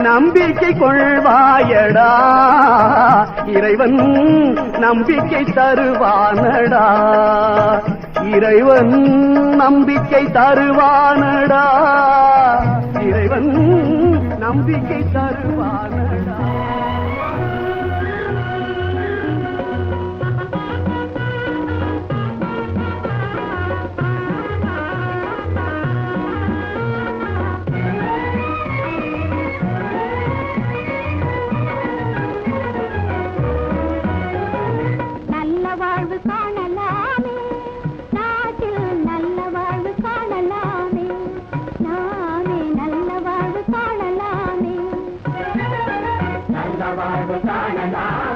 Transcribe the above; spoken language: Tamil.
நம்பிக்கை கொள்வாயடா இறைவன் நம்பிக்கை தருவானடா இறைவன் நம்பிக்கை தருவானடா இறைவன் நம்பிக்கை தருவானடா வாழ்வு காணலாம்